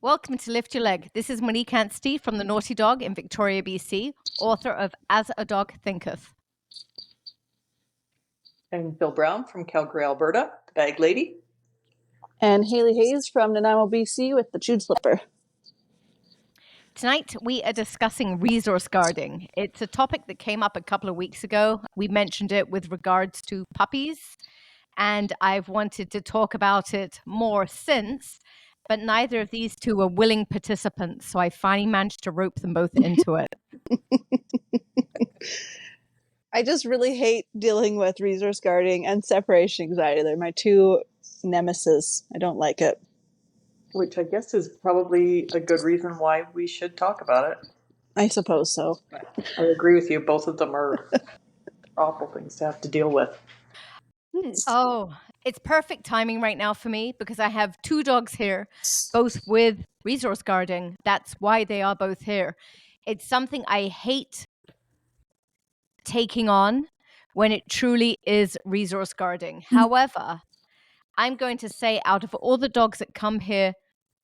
Welcome to Lift Your Leg. This is Monique from the Naughty Dog in Victoria, BC, author of As a Dog Thinketh. And Bill Brown from Calgary, Alberta, the Bag Lady. And Hayley Hayes from Nanaimo, BC with the Chewed Slipper. Tonight, we are discussing resource guarding. It's a topic that came up a couple of weeks ago. We mentioned it with regards to puppies, and I've wanted to talk about it more since, but neither of these two were willing participants, so I finally managed to rope them both into it. I just really hate dealing with resource guarding and separation anxiety. They're my two nemesis. I don't like it. Which I guess is probably a good reason why we should talk about it. I suppose so. I agree with you. Both of them are awful things to have to deal with. Oh, it's perfect timing right now for me because I have two dogs here, both with resource guarding. That's why they are both here. It's something I hate taking on when it truly is resource guarding. However, I'm going to say out of all the dogs that come here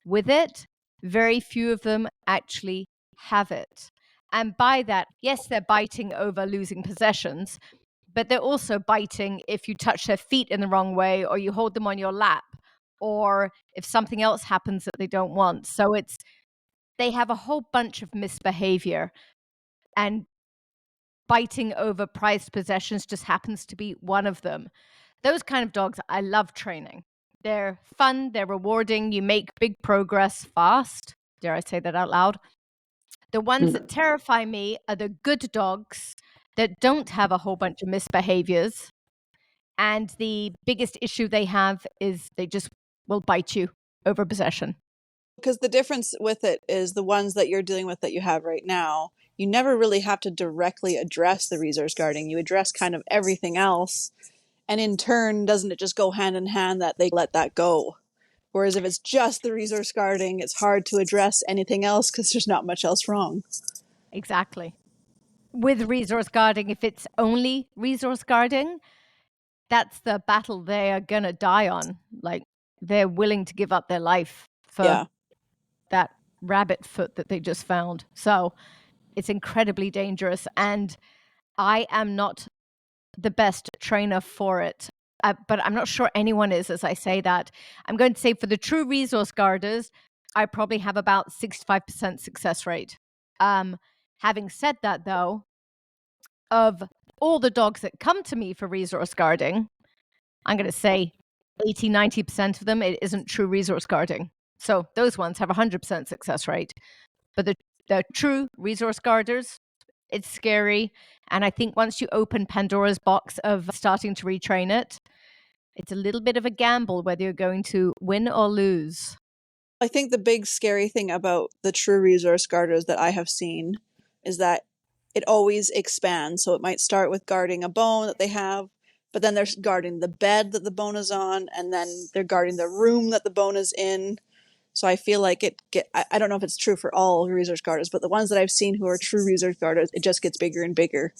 with it, very few of them actually have it. And by that, yes, they're biting over losing possessions, but they're also biting if you touch their feet in the wrong way or you hold them on your lap or if something else happens that they don't want. So they have a whole bunch of misbehavior, and biting over prized possessions just happens to be one of them. Those kind of dogs I love training. They're fun, they're rewarding, you make big progress fast. Dare I say that out loud? The ones that terrify me are the good dogs that don't have a whole bunch of misbehaviors. And the biggest issue they have is they just will bite you over possession. Because the difference with it is the ones that you're dealing with that you have right now, you never really have to directly address the resource guarding. You address kind of everything else. And in turn, doesn't it just go hand in hand that they let that go? Whereas if it's just the resource guarding, it's hard to address anything else because there's not much else wrong. Exactly. With resource guarding, if it's only resource guarding, that's the battle they are going to die on. Like, they're willing to give up their life for that rabbit foot that they just found. So it's incredibly dangerous. And I am not the best trainer for it. But I'm not sure anyone is, as I say that. I'm going to say for the true resource guarders, I probably have about 65% success rate. Having said that, though, of all the dogs that come to me for resource guarding, I'm going to say 80, 90% of them, it isn't true resource guarding. So those ones have 100% success rate. But the true resource guarders, it's scary. And I think once you open Pandora's box of starting to retrain it, it's a little bit of a gamble whether you're going to win or lose. I think the big scary thing about the true resource guarders that I have seen is that it always expands. So it might start with guarding a bone that they have, but then they're guarding the bed that the bone is on, and then they're guarding the room that the bone is in. So I feel like I don't know if it's true for all resource guarders, but the ones that I've seen who are true resource guarders, it just gets bigger and bigger.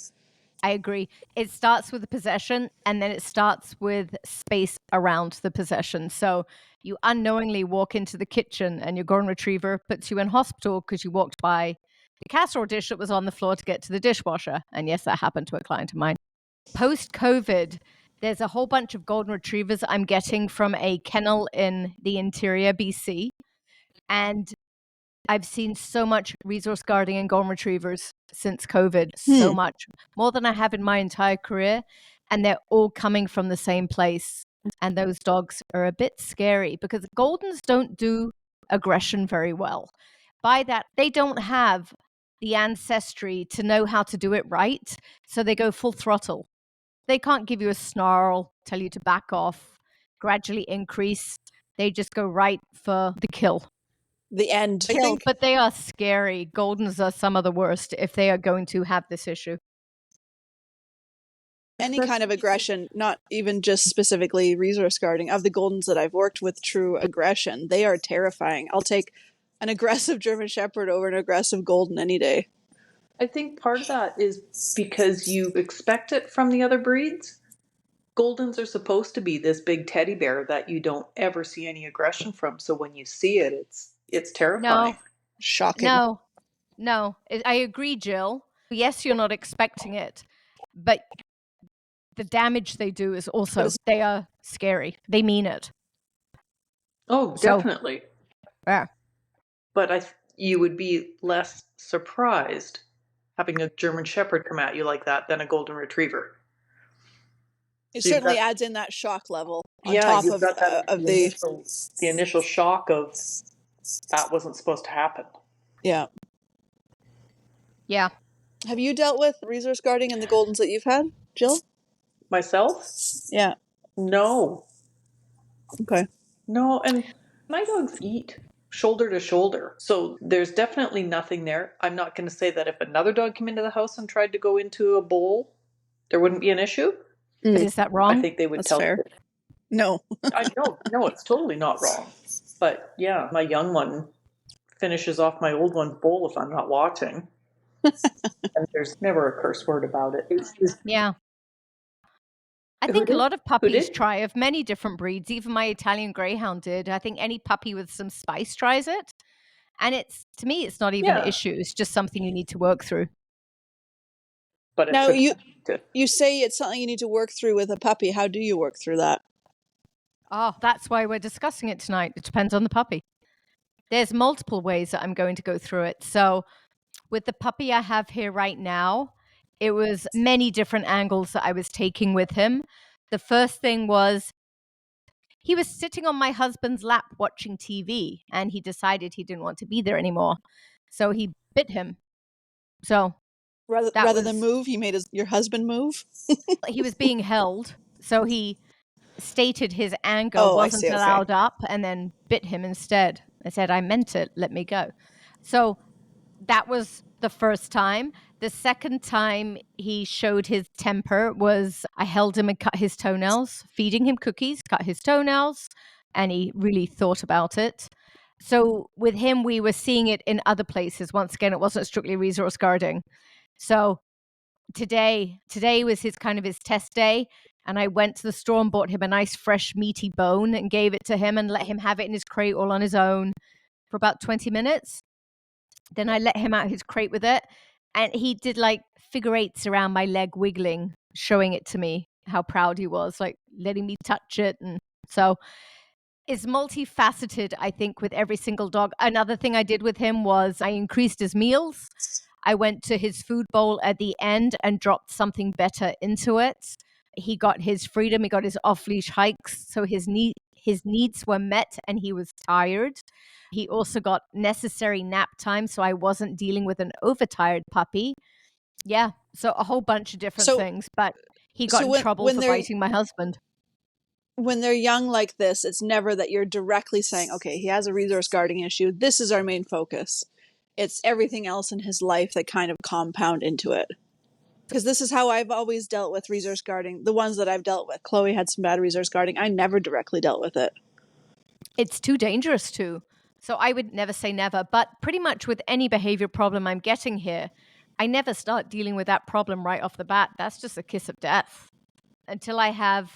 I agree. It starts with the possession, and then it starts with space around the possession. So you unknowingly walk into the kitchen and your golden retriever puts you in hospital because you walked by the casserole dish that was on the floor to get to the dishwasher. And yes, that happened to a client of mine. Post-COVID, there's a whole bunch of golden retrievers I'm getting from a kennel in the interior BC. And I've seen so much resource guarding and golden retrievers since COVID, so much, more than I have in my entire career. And they're all coming from the same place. And those dogs are a bit scary because Goldens don't do aggression very well. By that, they don't have the ancestry to know how to do it right. So they go full throttle. They can't give you a snarl, tell you to back off, gradually increase. They just go right for the kill. The end. But they are scary. Goldens are some of the worst if they are going to have this issue. Any kind of aggression, not even just specifically resource guarding, of the Goldens that I've worked with, true aggression, they are terrifying. I'll take an aggressive German Shepherd over an aggressive Golden any day. I think part of that is because you expect it from the other breeds. Goldens are supposed to be this big teddy bear that you don't ever see any aggression from. So when you see it, It's terrifying. Shocking. No. I agree, Jill. Yes, you're not expecting it, but the damage they do is also, they are scary. They mean it. Oh, So, definitely. yeah. But you would be less surprised having a German Shepherd come at you like that than a Golden Retriever. It So certainly adds in that shock level on yeah, top you've of got that the initial shock of that wasn't supposed to happen. Yeah. Yeah. Have you dealt with resource guarding and the Goldens that you've had, Jill? Myself? Yeah. No. Okay. No, and my dogs eat shoulder to shoulder. So there's definitely nothing there. I'm not going to say that if another dog came into the house and tried to go into a bowl, there wouldn't be an issue. But is that wrong? I think they would That's tell fair. you. No. No, it's totally not wrong. But yeah, my young one finishes off my old one's bowl if I'm not watching. And there's never a curse word about it. Yeah. I Who think a did? lot of Who puppies did? try of many different breeds. Even my Italian Greyhound did. I think any puppy with some spice tries it. And to me, it's not even an Yeah. issue. It's just something you need to work through. But Now it's you say it's something you need to work through with a puppy. How do you work through that? Oh, that's why we're discussing it tonight. It depends on the puppy. There's multiple ways that I'm going to go through it. So with the puppy I have here right now, it was many different angles that I was taking with him. The first thing was he was sitting on my husband's lap watching TV, and he decided he didn't want to be there anymore. So he bit him. So rather than move, he made your husband move? He was being held. So he stated his anger wasn't I see, allowed up and then bit him instead. I said, I meant it. Let me go. So that was the first time. The second time he showed his temper was I held him and cut his toenails, feeding him cookies, cut his toenails, and he really thought about it. So with him, we were seeing it in other places. Once again, it wasn't strictly resource guarding. So today was his test day. And I went to the store and bought him a nice, fresh, meaty bone and gave it to him and let him have it in his crate all on his own for about 20 minutes. Then I let him out of his crate with it. And he did like figure eights around my leg wiggling, showing it to me how proud he was, like letting me touch it. And so it's multifaceted, I think, with every single dog. Another thing I did with him was I increased his meals. I went to his food bowl at the end and dropped something better into it. He got his freedom. He got his off-leash hikes. So his needs were met and he was tired. He also got necessary nap time. So I wasn't dealing with an overtired puppy. Yeah. So a whole bunch of different things. But he got in trouble for biting my husband. When they're young like this, it's never that you're directly saying, okay, he has a resource guarding issue. This is our main focus. It's everything else in his life that kind of compound into it. Because this is how I've always dealt with resource guarding. The ones that I've dealt with. Chloe had some bad resource guarding. I never directly dealt with it. It's too dangerous to. So I would never say never. But pretty much with any behavior problem I'm getting here, I never start dealing with that problem right off the bat. That's just a kiss of death. Until I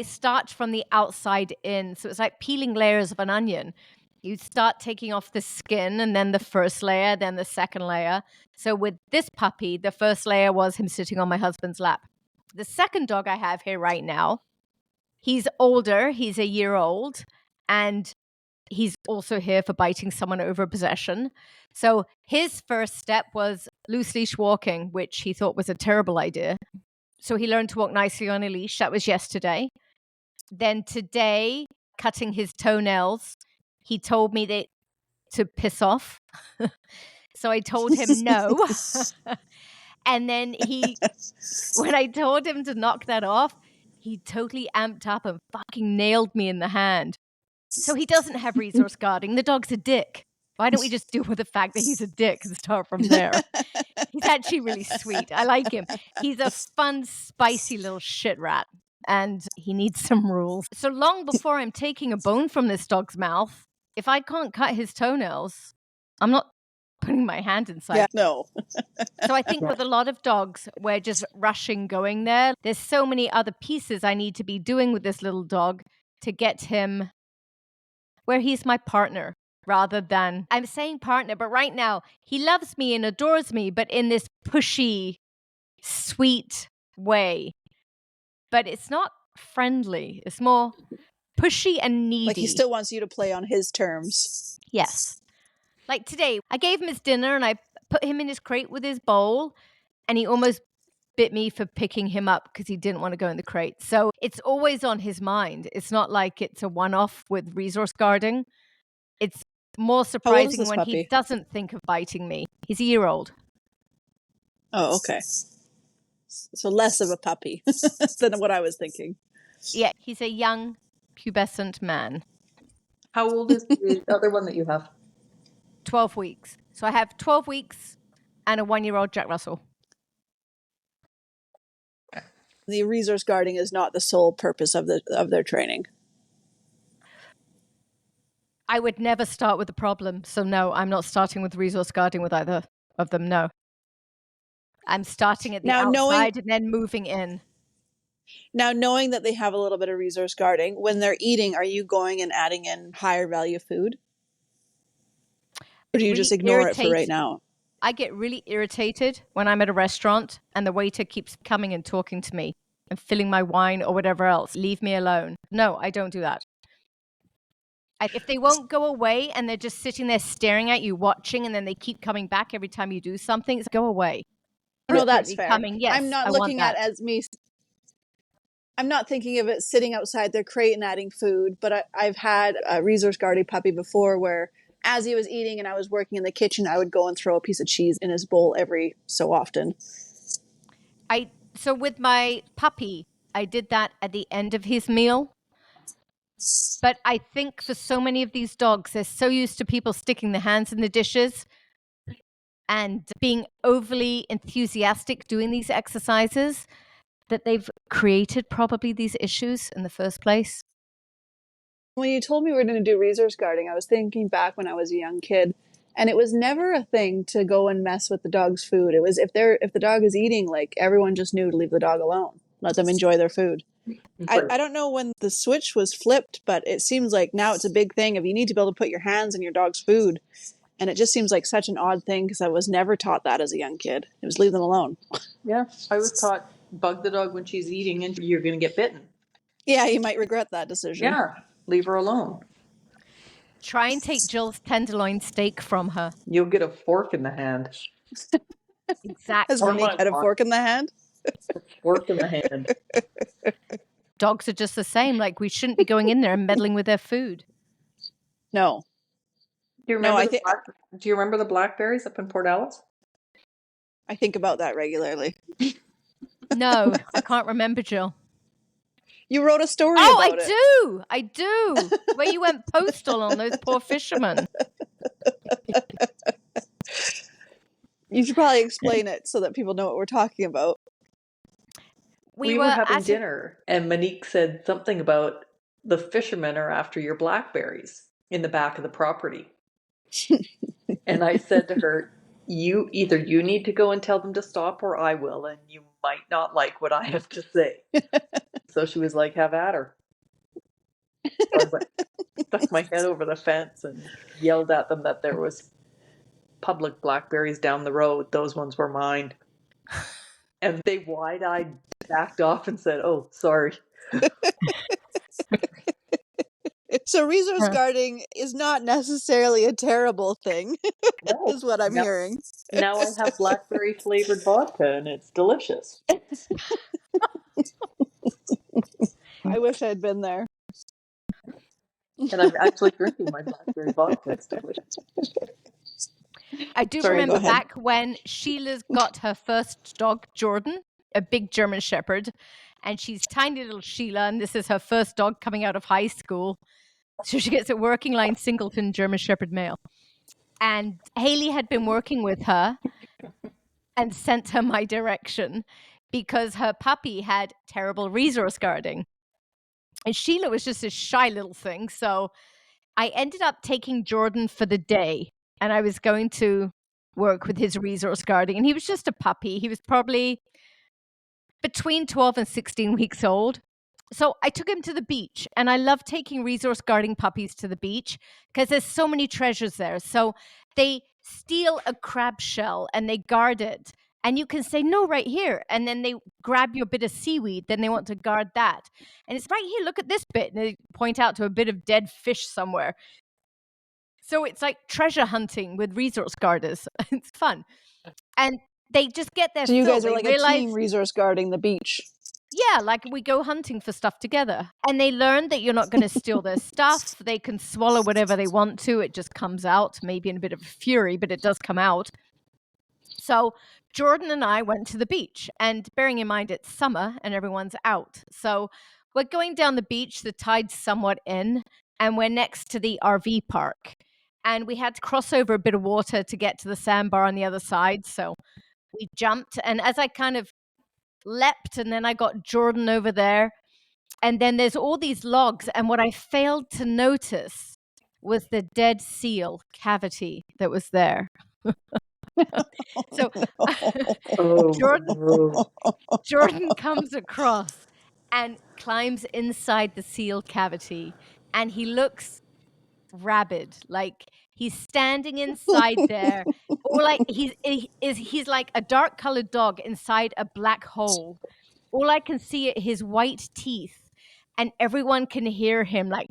start from the outside in. So it's like peeling layers of an onion. You start taking off the skin and then the first layer, then the second layer. So with this puppy, the first layer was him sitting on my husband's lap. The second dog I have here right now, he's older. He's a year old. And he's also here for biting someone over a possession. So his first step was loose leash walking, which he thought was a terrible idea. So he learned to walk nicely on a leash. That was yesterday. Then today, cutting his toenails, he told me to piss off. So I told him no. And then when I told him to knock that off, he totally amped up and fucking nailed me in the hand. So he doesn't have resource guarding. The dog's a dick. Why don't we just deal with the fact that he's a dick and start from there? He's actually really sweet. I like him. He's a fun, spicy little shit rat. And he needs some rules. So long before I'm taking a bone from this dog's mouth, if I can't cut his toenails, I'm not putting my hand inside. Yeah, no. So I think with a lot of dogs, we're just rushing going there. There's so many other pieces I need to be doing with this little dog to get him where he's my partner rather than, I'm saying partner, but right now he loves me and adores me, but in this pushy, sweet way. But it's not friendly. It's more pushy and needy. Like he still wants you to play on his terms. Yes. Like today, I gave him his dinner and I put him in his crate with his bowl, and he almost bit me for picking him up because he didn't want to go in the crate. So it's always on his mind. It's not like it's a one-off with resource guarding. It's more surprising when puppy? he doesn't think of biting me. He's a year old. Oh, okay. So less of a puppy than what I was thinking. Yeah, he's a young, pubescent man. How old is the other one that you have? 12 weeks. So I have 12 weeks and a 1-year-old Jack Russell. The resource guarding is not the sole purpose of their training. I would never start with the problem. So no, I'm not starting with resource guarding with either of them. No. I'm starting at the outside and then moving in. Now, knowing that they have a little bit of resource guarding, when they're eating, are you going and adding in higher value food? Or do you just ignore it for right now? I get really irritated when I'm at a restaurant and the waiter keeps coming and talking to me and filling my wine or whatever else. Leave me alone. No, I don't do that. If they won't go away and they're just sitting there staring at you, watching, and then they keep coming back every time you do something, go away. No, that's fair. Yes, I'm not looking at it as me. I'm not thinking of it sitting outside their crate and adding food, but I've had a resource guarding puppy before where as he was eating and I was working in the kitchen, I would go and throw a piece of cheese in his bowl every so often. So with my puppy, I did that at the end of his meal. But I think for so many of these dogs, they're so used to people sticking their hands in the dishes and being overly enthusiastic doing these exercises that they've created probably these issues in the first place. When you told me we were going to do resource guarding, I was thinking back when I was a young kid, and it was never a thing to go and mess with the dog's food. It was if the dog is eating, like everyone just knew to leave the dog alone, let them enjoy their food. I don't know when the switch was flipped, but it seems like now it's a big thing if you need to be able to put your hands in your dog's food. And it just seems like such an odd thing because I was never taught that as a young kid. It was leave them alone. Yeah, I was taught bug the dog when she's eating and you're going to get bitten. Yeah, you might regret that decision. Yeah, leave her alone. Try and take Jill's tenderloin steak from her. You'll get a fork in the hand. Exactly. Has Monique had a fork in the hand? Fork in the hand. Dogs are just the same. Like, we shouldn't be going in there and meddling with their food. No. Do you remember the blackberries up in Port Alice? I think about that regularly. No, I can't remember, Jill. You wrote a story about it. Oh, I do. Where you went postal on those poor fishermen. You should probably explain it so that people know what we're talking about. We were having dinner, and Monique said something about the fishermen are after your blackberries in the back of the property. And I said to her, you need to go and tell them to stop or I will, and you might not like what I have to say. So she was like, have at her. So I stuck my head over the fence and yelled at them that there was public blackberries down the road. Those ones were mine. And they wide-eyed backed off and said, oh, sorry. So resource guarding is not necessarily a terrible thing, is what I'm hearing. Now I have blackberry flavored vodka and it's delicious. I wish I'd been there. And I'm actually drinking my blackberry vodka. It's delicious. I do remember back when Sheila's got her first dog, Jordan, a big German Shepherd, and she's tiny little Sheila, and this is her first dog coming out of high school. So she gets a working line singleton German Shepherd male. And Hayley had been working with her and sent her my direction because her puppy had terrible resource guarding. And Sheila was just a shy little thing. So I ended up taking Jordan for the day, and I was going to work with his resource guarding. And he was just a puppy. He was probably between 12 and 16 weeks old. So I took him to the beach, and I love taking resource guarding puppies to the beach because there's so many treasures there. So they steal a crab shell and they guard it. And you can say, no, right here. And then they grab your bit of seaweed. Then they want to guard that. And it's right here. Look at this bit. And they point out to a bit of dead fish somewhere. So it's like treasure hunting with resource guarders. It's fun. And they just get their So you fill. guys are They like a realize, team resource guarding the beach. yeah, like we go hunting for stuff together. And they learn that you're not going to steal their stuff. They can swallow whatever they want to. It just comes out, maybe in a bit of fury, but it does come out. So Jordan and I went to the beach, and bearing in mind it's summer and everyone's out. So we're going down the beach, the tide's somewhat in, and we're next to the RV park. And we had to cross over a bit of water to get to the sandbar on the other side. So we jumped, and as I kind of leapt, and then I got Jordan over there, and then there's all these logs, and what I failed to notice was the dead seal cavity that was there. So Jordan Jordan comes across and climbs inside the seal cavity, and he looks rabid, like he's standing inside there, or like he's like a dark colored dog inside a black hole. All I can see are his white teeth, and everyone can hear him like.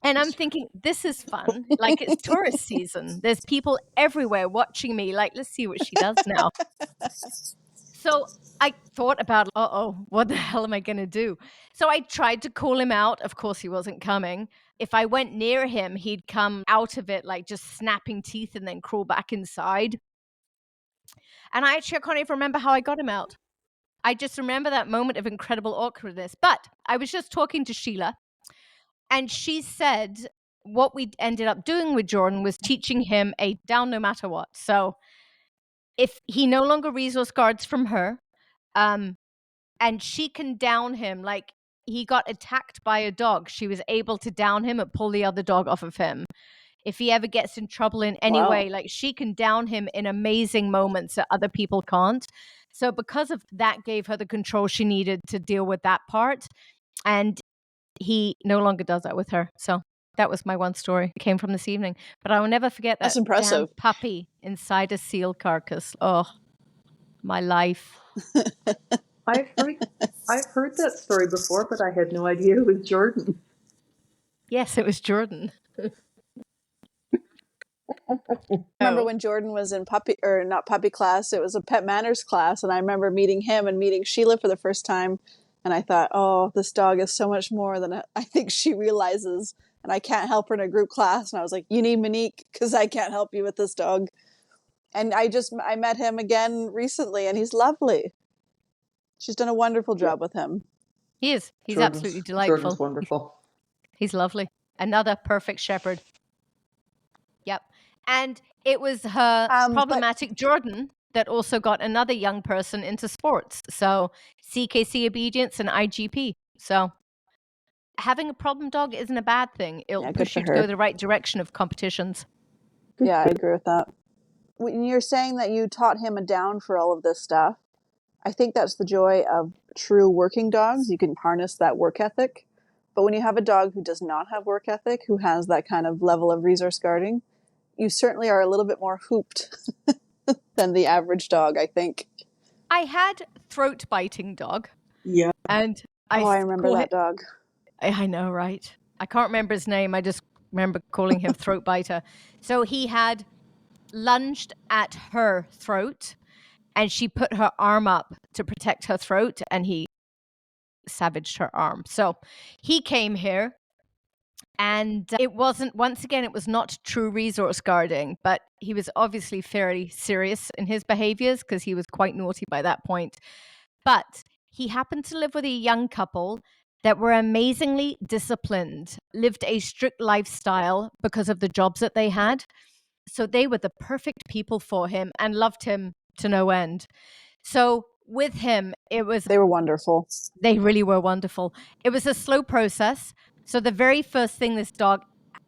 And I'm thinking, this is fun. Like, it's tourist season. There's people everywhere watching me. Like, let's see what she does now. So I thought about, what the hell am I going to do? So I tried to call him out. Of course, he wasn't coming. If I went near him, he'd come out of it, like just snapping teeth and then crawl back inside. And I can't even remember how I got him out. I just remember that moment of incredible awkwardness. But I was just talking to Sheila, and she said what we ended up doing with Jordan was teaching him a down no matter what. So if he no longer resource guards from her, and she can down him, like he got attacked by a dog, she was able to down him and pull the other dog off of him. If he ever gets in trouble in any way, like she can down him in amazing moments that other people can't. So because of that, gave her the control she needed to deal with that part. And he no longer does that with her. So that was my one story. It came from this evening. But I will never forget that. That's impressive. Damn puppy inside a seal carcass. Oh, my life. I've heard that story before, but I had no idea it was Jordan. Yes, it was Jordan. I remember when Jordan was in not puppy class, it was a pet manners class, and I remember meeting him and meeting Sheila for the first time, and I thought, oh, this dog is so much more than I think she realizes, and I can't help her in a group class. And I was like, you need Monique, because I can't help you with this dog. And I met him again recently, and he's lovely. She's done a wonderful job with him. He is. He's absolutely delightful. Jordan's wonderful. He's lovely. Another perfect shepherd. Yep. And it was her problematic Jordan that also got another young person into sports. So CKC obedience and IGP. So having a problem dog isn't a bad thing. It'll push you to go the right direction of competitions. Yeah, I agree with that. When you're saying that you taught him a down for all of this stuff, I think that's the joy of true working dogs. You can harness that work ethic. But when you have a dog who does not have work ethic, who has that kind of level of resource guarding, you certainly are a little bit more hooped than the average dog, I think. I had throat biting dog. Yeah. And I remember that dog. I know, right? I can't remember his name. I just remember calling him throat biter. So he had lunged at her throat, and she put her arm up to protect her throat, and he savaged her arm. So he came here, and it wasn't, once again, it was not true resource guarding, but he was obviously fairly serious in his behaviors because he was quite naughty by that point. But he happened to live with a young couple that were amazingly disciplined, lived a strict lifestyle because of the jobs that they had. So they were the perfect people for him and loved him to no end. So with him, they were wonderful. They really were wonderful. It was a slow process. So the very first thing this dog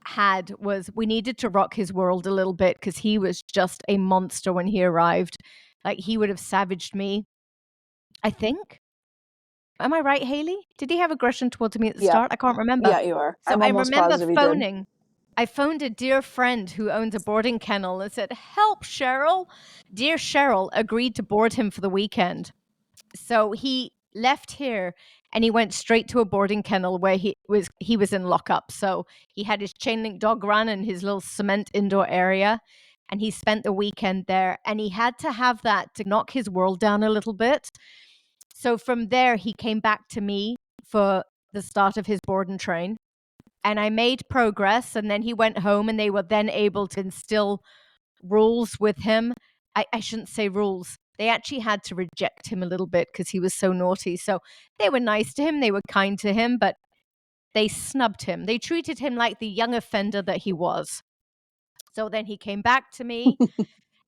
had was we needed to rock his world a little bit because he was just a monster when he arrived. Like he would have savaged me, I think. Am I right, Hayley? Did he have aggression towards me at the Yeah. start? I can't remember. Yeah, you are. So I'm I almost remember positive he did. I phoned a dear friend who owns a boarding kennel and said, "Help, Cheryl." Dear Cheryl agreed to board him for the weekend. So he left here and he went straight to a boarding kennel where he was in lockup. So he had his chain link dog run in his little cement indoor area, and he spent the weekend there, and he had to have that to knock his world down a little bit. So from there he came back to me for the start of his board and train, and I made progress, and then he went home, and they were then able to instill rules with him. I shouldn't say rules. They actually had to reject him a little bit because he was so naughty. So they were nice to him. They were kind to him, but they snubbed him. They treated him like the young offender that he was. So then he came back to me.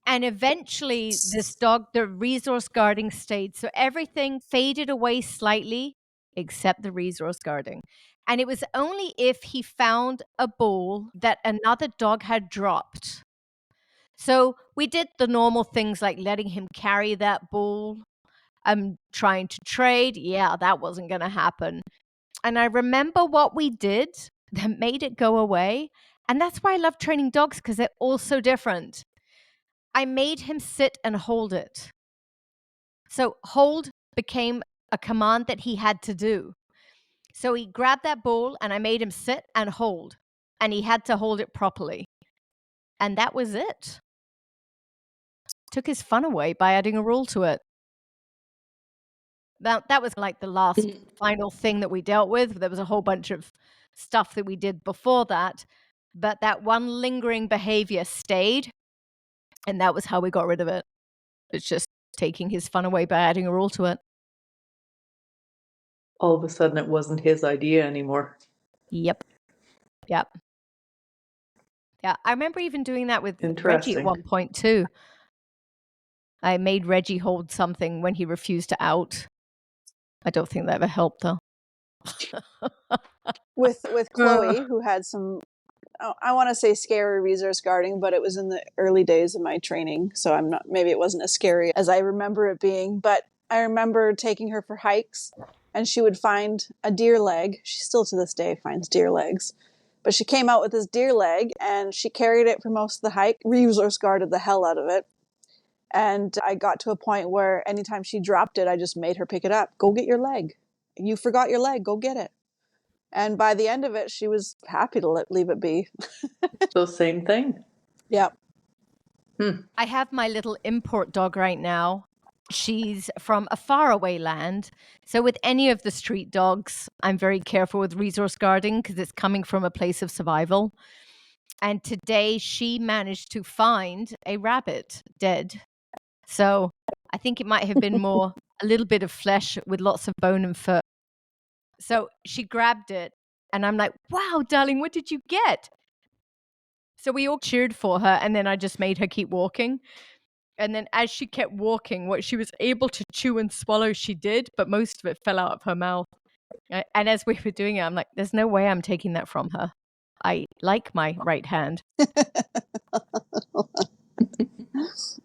And eventually this dog, the resource guarding stayed. So everything faded away slightly except the resource guarding. And it was only if he found a ball that another dog had dropped. So we did the normal things like letting him carry that ball. I'm trying to trade. Yeah, that wasn't going to happen. And I remember what we did that made it go away. And that's why I love training dogs, because they're all so different. I made him sit and hold it. So hold became a command that he had to do. So he grabbed that ball and I made him sit and hold. And he had to hold it properly. And that was it. Took his fun away by adding a rule to it. That was like the last final thing that we dealt with. There was a whole bunch of stuff that we did before that. But that one lingering behavior stayed. And that was how we got rid of it. It's just taking his fun away by adding a rule to it. All of a sudden, it wasn't his idea anymore. Yep. Yeah, I remember even doing that with Reggie at Interesting. one point too. I made Reggie hold something when he refused to out. I don't think that ever helped though. With Chloe, who had some, I want to say scary resource guarding, but it was in the early days of my training, so maybe it wasn't as scary as I remember it being. But I remember taking her for hikes, and she would find a deer leg. She still to this day finds deer legs. But she came out with this deer leg, and she carried it for most of the hike, resource guarded the hell out of it. And I got to a point where anytime she dropped it, I just made her pick it up. Go get your leg. You forgot your leg. Go get it. And by the end of it, she was happy to leave it be. So same thing. Yeah. I have my little import dog right now. She's from a faraway land. So with any of the street dogs, I'm very careful with resource guarding because it's coming from a place of survival. And today she managed to find a rabbit dead. So I think it might have been a little bit of flesh with lots of bone and fur. So she grabbed it and I'm like, "Wow, darling, what did you get?" So we all cheered for her, and then I just made her keep walking. And then as she kept walking, what she was able to chew and swallow, she did, but most of it fell out of her mouth. And as we were doing it, I'm like, there's no way I'm taking that from her. I like my right hand.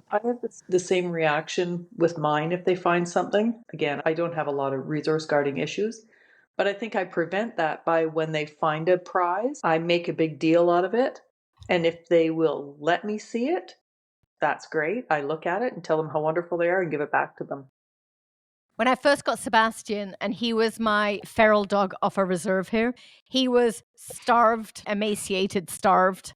I have the same reaction with mine if they find something. Again, I don't have a lot of resource guarding issues, but I think I prevent that by when they find a prize, I make a big deal out of it. And if they will let me see it, that's great. I look at it and tell them how wonderful they are and give it back to them. When I first got Sebastian, and he was my feral dog off a reserve here, he was starved, emaciated, starved,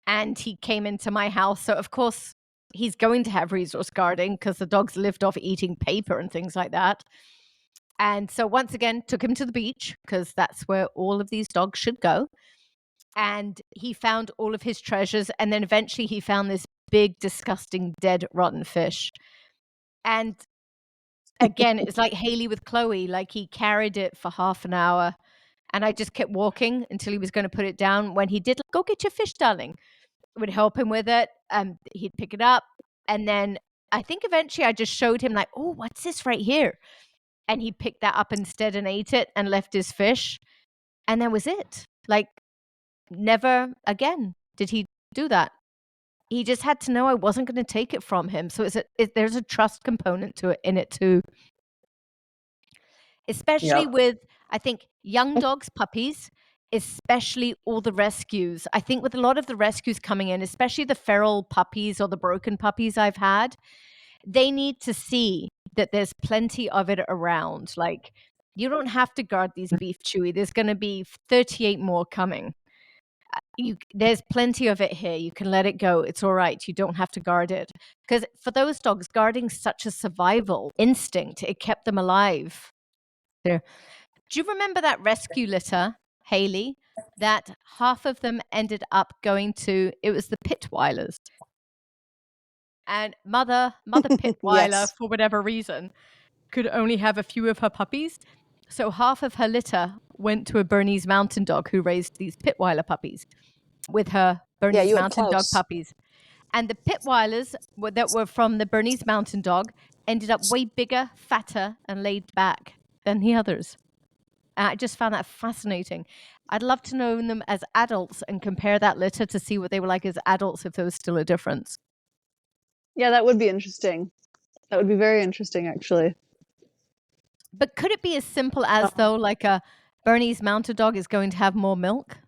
and he came into my house. So, of course, he's going to have resource guarding because the dog's lived off eating paper and things like that. And so once again, took him to the beach because that's where all of these dogs should go. And he found all of his treasures. And then eventually he found this big, disgusting, dead, rotten fish. And again, it's like Hayley with Chloe. Like he carried it for half an hour. And I just kept walking until he was going to put it down. When he did, like, "Go get your fish, darling," I would help him with it. He'd pick it up. And then I think eventually I just showed him like, "Oh, what's this right here?" And he picked that up instead and ate it and left his fish. And that was it. Like, never again did he do that. He just had to know I wasn't going to take it from him. So there's a trust component to it in it too. especially with, I think, young dogs, puppies, especially all the rescues. I think with a lot of the rescues coming in, especially the feral puppies or the broken puppies I've had, they need to see that there's plenty of it around. Like, you don't have to guard these beef chewy. There's going to be 38 more coming. There's plenty of it here. You can let it go. It's all right. You don't have to guard it. Because for those dogs, guarding such a survival instinct. It kept them alive. There. Do you remember that rescue litter, Hayley? That half of them ended up going to, it was the Pitweilers. And Mother Pitweiler, Yes. for whatever reason, could only have a few of her puppies. So half of her litter went to a Bernese Mountain Dog who raised these Pitweiler puppies with her Bernese Mountain Dog puppies. And the Pitweilers that were from the Bernese Mountain Dog ended up way bigger, fatter, and laid back than the others. I just found that fascinating. I'd love to know them as adults and compare that litter to see what they were like as adults, if there was still a difference. Yeah, that would be interesting. That would be very interesting, actually. But could it be as simple as, though, like a Bernese Mountain Dog is going to have more milk?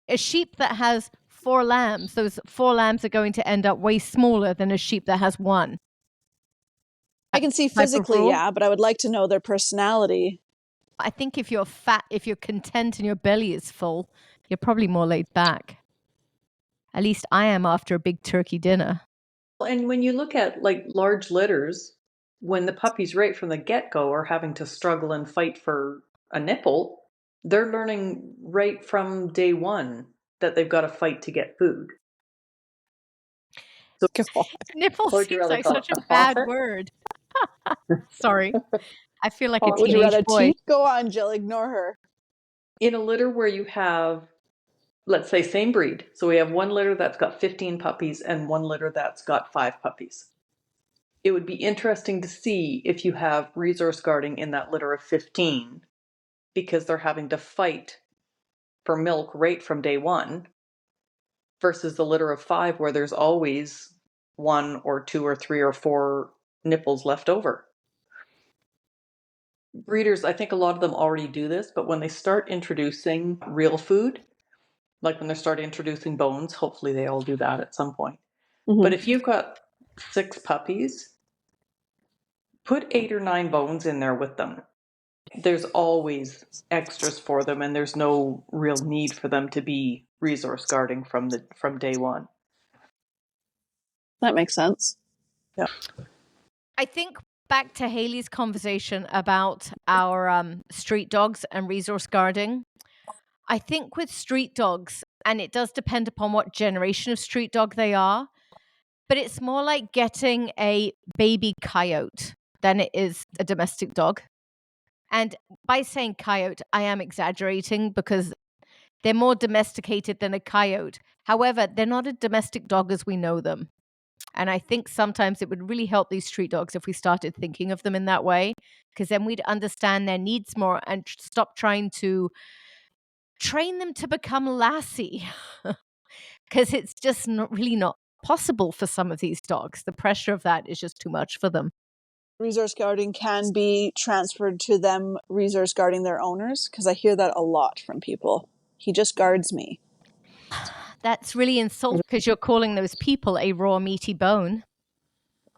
A sheep that has 4 lambs, those 4 lambs are going to end up way smaller than a sheep that has 1. I can see physically, yeah, but I would like to know their personality. I think if you're fat, if you're content and your belly is full, you're probably more laid back. At least I am after a big turkey dinner. And when you look at like large litters, when the puppies right from the get-go are having to struggle and fight for a nipple, they're learning right from day one that they've got to fight to get food. So, nipple seems like such a bad word. Sorry. I feel like a teenage boy. Would you rather teeth? Go on, Jill, ignore her. In a litter where you have, let's say, same breed. So we have one litter that's got 15 puppies and one litter that's got 5 puppies. It would be interesting to see if you have resource guarding in that litter of 15, because they're having to fight for milk right from day one, versus the litter of 5 where there's always 1 or 2 or 3 or 4 nipples left over. Breeders, I think a lot of them already do this, but when they start introducing real food, like when they start introducing bones, hopefully they all do that at some point. Mm-hmm. But if you've got 6 puppies, put 8 or 9 bones in there with them. There's always extras for them, and there's no real need for them to be resource guarding from day one. That makes sense. Yeah. I think back to Hayley's conversation about our street dogs and resource guarding. I think with street dogs, and it does depend upon what generation of street dog they are, but it's more like getting a baby coyote than it is a domestic dog. And by saying coyote, I am exaggerating because they're more domesticated than a coyote. However, they're not a domestic dog as we know them. And I think sometimes it would really help these street dogs if we started thinking of them in that way, because then we'd understand their needs more and stop trying to train them to become lassie. Because it's just not possible for some of these dogs. The pressure of that is just too much for them. Resource guarding can be transferred to them resource guarding their owners, because I hear that a lot from people. He just guards me. That's really insulting because you're calling those people a raw, meaty bone.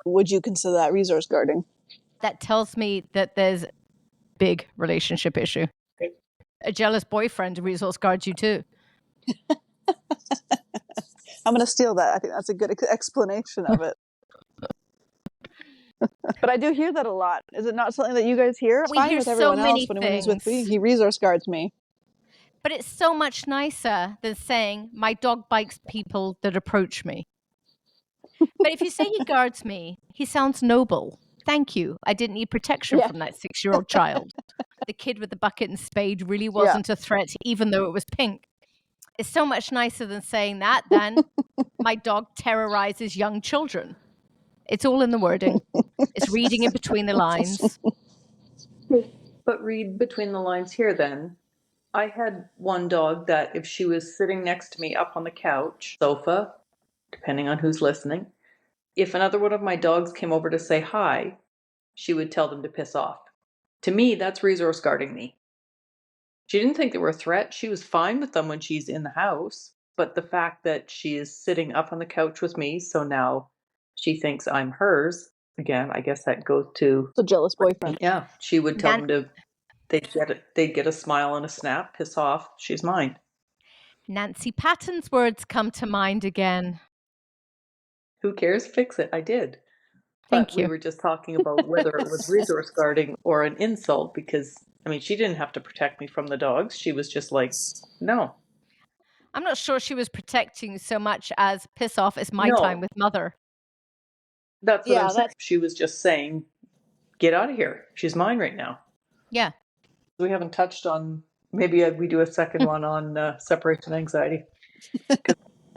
Would you consider that resource guarding? That tells me that there's a big relationship issue. A jealous boyfriend resource guards you too. I'm going to steal that. I think that's a good explanation of it. But I do hear that a lot. Is it not something that you guys hear? We hear with so everyone many else, but things. when he's with me, he resource guards me. But it's so much nicer than saying, my dog bites people that approach me. But if you say he guards me, he sounds noble. Thank you. I didn't need protection from that 6-year-old child. The kid with the bucket and spade really wasn't a threat, even though it was pink. It's so much nicer than saying that than my dog terrorizes young children. It's all in the wording. It's reading in between the lines. But read between the lines here then. I had one dog that if she was sitting next to me up on the couch, sofa, depending on who's listening, if another one of my dogs came over to say hi, she would tell them to piss off. To me, that's resource guarding me. She didn't think they were a threat. She was fine with them when she's in the house. But the fact that she is sitting up on the couch with me, so now she thinks I'm hers. Again, I guess that goes to the jealous boyfriend. Yeah, she would tell Nan- them they'd get a smile and a snap, piss off, she's mine. Nancy Patton's words come to mind again. Who cares? Fix it. I did. But Thank we you. were just talking about whether it was resource guarding or an insult because, I mean, she didn't have to protect me from the dogs. She was just like, no. I'm not sure she was protecting so much as piss off, it's my time No, with mother. that's what I'm saying. She was just saying, get out of here. She's mine right now. Yeah. We haven't touched on, maybe we do a second one on separation anxiety.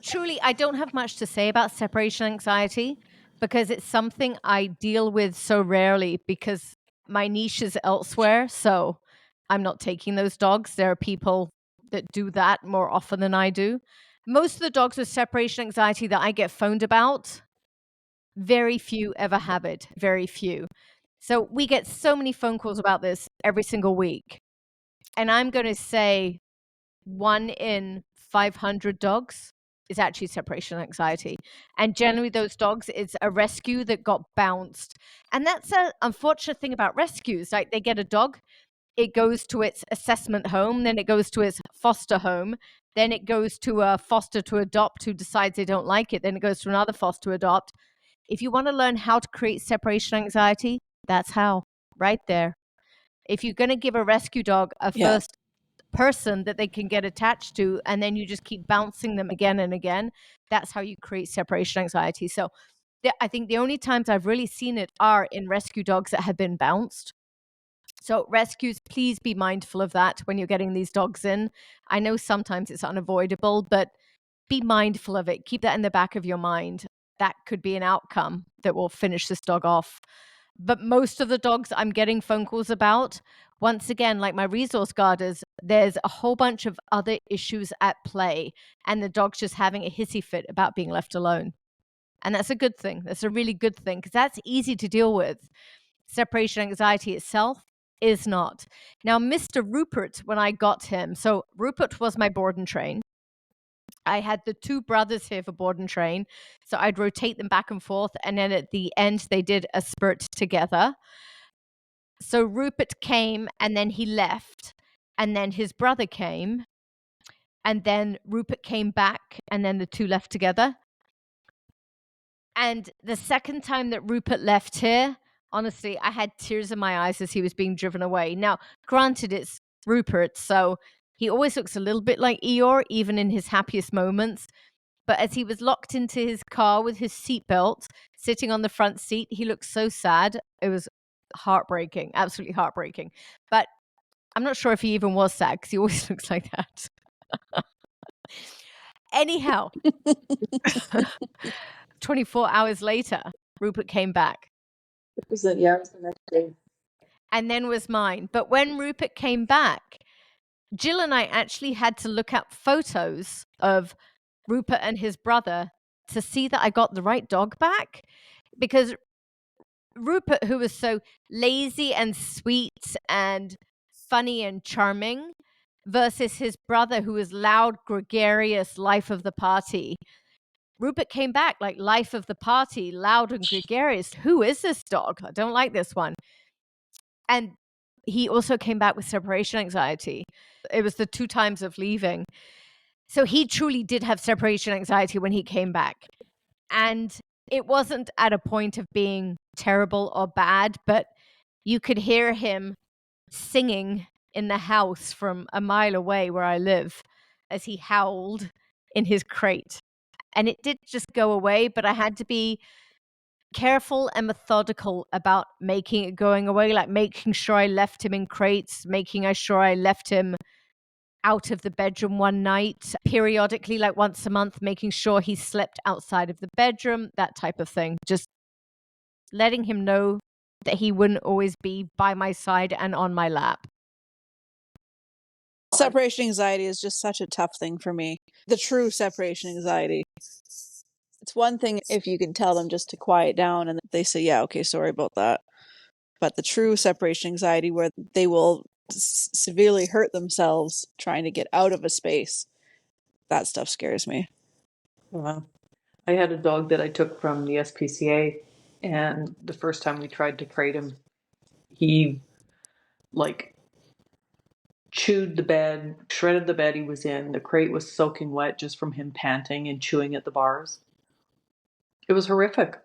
Truly, I don't have much to say about separation anxiety because it's something I deal with so rarely because my niche is elsewhere. So I'm not taking those dogs. There are people that do that more often than I do. Most of the dogs with separation anxiety that I get phoned about, very few ever have it. Very few. So we get so many phone calls about this every single week. And I'm going to say 1 in 500 dogs is actually separation anxiety. And generally those dogs, it's a rescue that got bounced. And that's an unfortunate thing about rescues. Like they get a dog, it goes to its assessment home, then it goes to its foster home, then it goes to a foster to adopt who decides they don't like it, then it goes to another foster to adopt. If you want to learn how to create separation anxiety, that's how, right there. If you're going to give a rescue dog a first person that they can get attached to, and then you just keep bouncing them again and again, that's how you create separation anxiety. So I think the only times I've really seen it are in rescue dogs that have been bounced. So rescues, please be mindful of that when you're getting these dogs in. I know sometimes it's unavoidable, but be mindful of it. Keep that in the back of your mind. That could be an outcome that will finish this dog off. But most of the dogs I'm getting phone calls about, once again, like my resource guarders, there's a whole bunch of other issues at play, and the dog's just having a hissy fit about being left alone. And that's a good thing. That's a really good thing because that's easy to deal with. Separation anxiety itself is not. Now, Mr. Rupert, when I got him, so Rupert was my board and train. I had the two brothers here for board and train. So I'd rotate them back and forth. And then at the end, they did a spurt together. So Rupert came and then he left. And then his brother came. And then Rupert came back. And then the two left together. And the second time that Rupert left here, honestly, I had tears in my eyes as he was being driven away. Now, granted, it's Rupert. So he always looks a little bit like Eeyore, even in his happiest moments. But as he was locked into his car with his seatbelt, sitting on the front seat, he looked so sad. It was heartbreaking, absolutely heartbreaking. But I'm not sure if he even was sad because he always looks like that. Anyhow, 24 hours later, Rupert came back. It was the next day. And then was mine. But when Rupert came back, Jill and I actually had to look up photos of Rupert and his brother to see that I got the right dog back, because Rupert, who was so lazy and sweet and funny and charming, versus his brother, who was loud, gregarious, life of the party. Rupert came back like life of the party, loud and gregarious. Who is this dog? I don't like this one. And he also came back with separation anxiety. It was the 2 times of leaving. So he truly did have separation anxiety when he came back. And it wasn't at a point of being terrible or bad, but you could hear him singing in the house from a mile away where I live as he howled in his crate. And it did just go away, but I had to be careful and methodical about making it going away, like making sure I left him in crates, making sure I left him out of the bedroom one night, periodically, like once a month, making sure he slept outside of the bedroom, that type of thing. Just letting him know that he wouldn't always be by my side and on my lap. Separation anxiety is just such a tough thing for me. The true separation anxiety. It's one thing if you can tell them just to quiet down and they say, yeah, okay, sorry about that. But the true separation anxiety, where they will severely hurt themselves trying to get out of a space, that stuff scares me. Wow. I had a dog that I took from the SPCA, and the first time we tried to crate him, he chewed the bed, shredded the bed he was in. The crate was soaking wet just from him panting and chewing at the bars. It was horrific.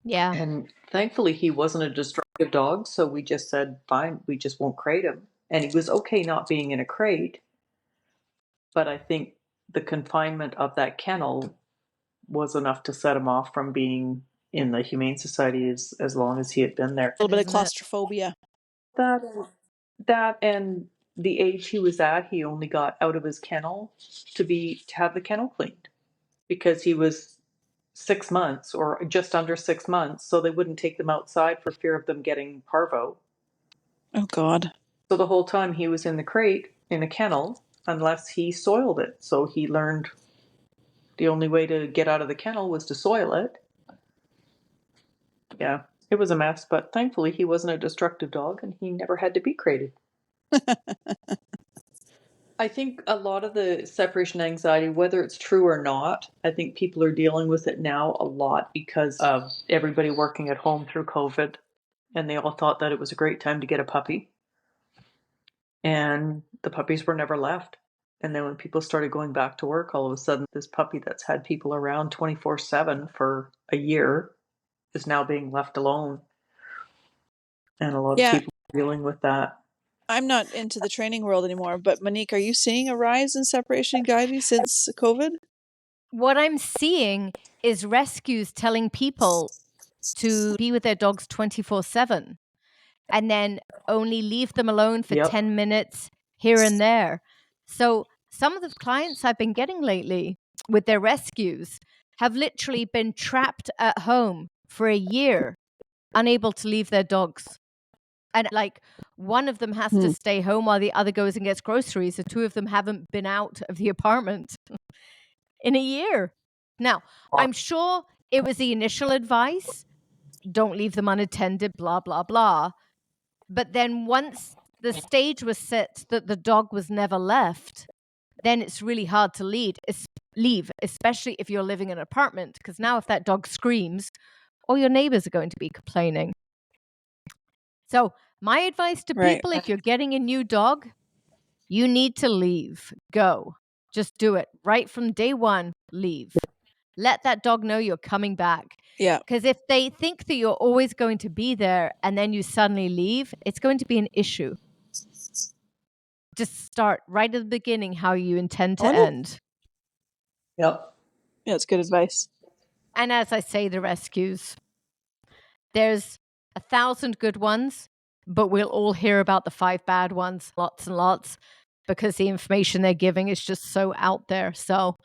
Yeah. And thankfully he wasn't a destructive dog, so we just said, fine, we just won't crate him. And he was okay not being in a crate, but I think the confinement of that kennel was enough to set him off from being in the Humane Society as long as he had been there. A little bit of claustrophobia. That and the age he was at, he only got out of his kennel to have the kennel cleaned because he was 6 months or just under 6 months, so they wouldn't take them outside for fear of them getting parvo. Oh God. So the whole time he was in the crate in a kennel unless he soiled it. So he learned the only way to get out of the kennel was to soil it. Yeah, it was a mess, but thankfully he wasn't a destructive dog and he never had to be crated. I think a lot of the separation anxiety, whether it's true or not, I think people are dealing with it now a lot because of everybody working at home through COVID, and they all thought that it was a great time to get a puppy. And the puppies were never left. And then when people started going back to work, all of a sudden this puppy that's had people around 24/7 for a year is now being left alone. And a lot of people are dealing with that. I'm not into the training world anymore, but Monique, are you seeing a rise in separation anxiety since COVID? What I'm seeing is rescues telling people to be with their dogs 24/7 and then only leave them alone for 10 minutes here and there. So some of the clients I've been getting lately with their rescues have literally been trapped at home for a year, unable to leave their dogs. And one of them has to stay home while the other goes and gets groceries. The two of them haven't been out of the apartment in a year. Now, I'm sure it was the initial advice, don't leave them unattended, blah, blah, blah. But then once the stage was set that the dog was never left, then it's really hard to leave, especially if you're living in an apartment. Because now if that dog screams, all your neighbors are going to be complaining. So my advice to people, if you're getting a new dog, you need to leave. Go. Just do it. Right from day one, leave. Let that dog know you're coming back. Yeah. Because if they think that you're always going to be there and then you suddenly leave, it's going to be an issue. Just start right at the beginning how you intend to end. Yep. Yeah, it's good advice. And as I say, the rescues, there's 1,000 good ones, but we'll all hear about the 5 bad ones, lots and lots, because the information they're giving is just so out there. So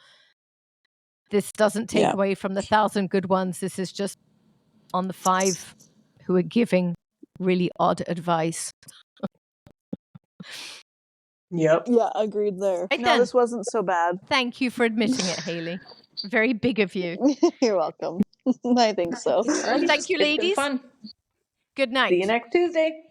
this doesn't take away from the 1,000 good ones. This is just on the 5 who are giving really odd advice. Yep. Yeah, agreed there. Right no, then. this wasn't so bad. Thank you for admitting it, Hayley. Very big of you. You're welcome. I think so. Well, thank you, ladies. Fun. Good night. See you next Tuesday.